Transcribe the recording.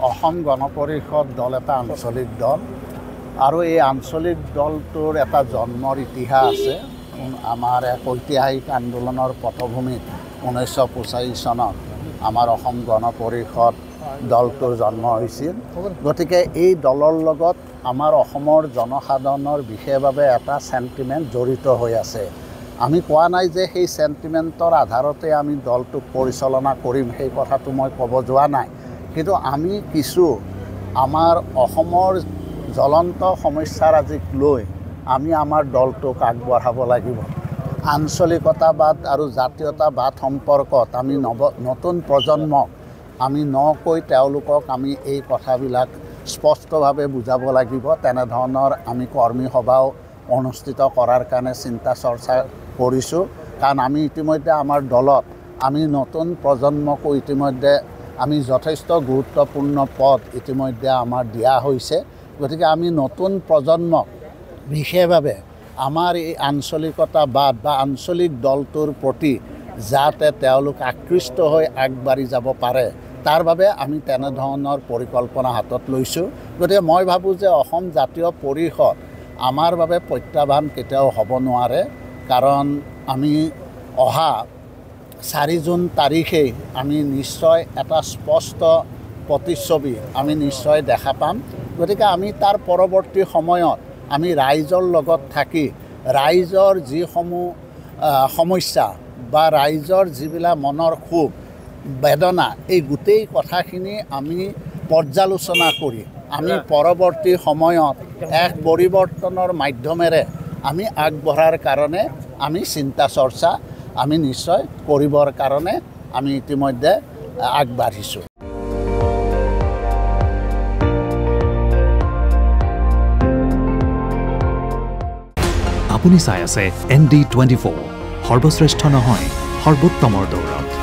অসম গণ পৰিষদ দল এটা আঞ্চলিক দল আৰু এই আঞ্চলিক দলটোৰ এটা জন্মৰ ইতিহাস আছে। আমাৰ এক ঐতিহাসিক আন্দোলনৰ পটভূমিত 1985 চনত আমাৰ অসম গণ পৰিষদ দলটোৰ জন্ম হৈছিল। গতিকে এই দলৰ লগত আমাৰ অসমৰ জনসাধাৰণৰ বিশেষভাৱে এটা সেন্টিমেন্ট জড়িত হৈ আছে। আমি কোৱা নাই যে সেই সেন্টিমেন্টৰ আধাৰতে আমি দলটোক পৰিচালনা কৰিম, সেই কথাটো মই ক'ব যোৱা নাই। কিন্তু আমি কিছু আমাৰ অসমৰ জ্বলন্ত সমস্যাৰাজিক লৈ আমি আমাৰ দলটোক আগবঢ়াব লাগিব। আঞ্চলিকতাবাদ আৰু জাতীয়তাবাদ সম্পৰ্কত আমি নতুন প্ৰজন্মক আমি নকৈ তেওঁলোকক আমি এই কথাবিলাক স্পষ্টভাৱে বুজাব লাগিব। তেনেধৰণৰ আমি কৰ্মী সভাও অনুষ্ঠিত কৰাৰ কাৰণে চিন্তা চৰ্চা কৰিছোঁ। কাৰণ আমি ইতিমধ্যে আমাৰ দলত আমি নতুন প্ৰজন্মকো ইতিমধ্যে আমি যথেষ্ট গুৰুত্বপূৰ্ণ পদ ইতিমধ্যে আমাৰ দিয়া হৈছে। গতিকে আমি নতুন প্ৰজন্মক বিশেষভাৱে আমাৰ এই আঞ্চলিকতাবাদ বা আঞ্চলিক দলটোৰ প্ৰতি যাতে তেওঁলোক আকৃষ্ট হৈ আগবাঢ়ি যাব পাৰে, তাৰ বাবে আমি তেনেধৰণৰ পৰিকল্পনা হাতত লৈছোঁ। গতিকে মই ভাবোঁ যে অসম জাতীয় পৰিষদ আমাৰ বাবে প্ৰত্যাহ্বান কেতিয়াও হ'ব নোৱাৰে। কাৰণ আমি অহা 4 জুন তাৰিখেই আমি নিশ্চয় এটা স্পষ্ট প্ৰতিচ্ছবি আমি নিশ্চয় দেখা পাম। গতিকে আমি তাৰ পৰৱৰ্তী সময়ত আমি ৰাইজৰ লগত থাকি ৰাইজৰ যিসমূহ সমস্যা বা ৰাইজৰ যিবিলাক মনৰ ক্ষোভ বেদনা, এই গোটেই কথাখিনি আমি পৰ্যালোচনা কৰি আমি পৰৱৰ্তী সময়ত এক পৰিৱৰ্তনৰ মাধ্যমেৰে আমি আগবঢ়াৰ কাৰণে আমি চিন্তা চৰ্চা আমি নিশ্চয় কৰিবৰ কাৰণে আমি ইতিমধ্যে আগবাঢ়িছোঁ। আপুনি চাই আছে ND24, সৰ্বশ্ৰেষ্ঠ নহয় সৰ্বোত্তমৰ দৌৰত।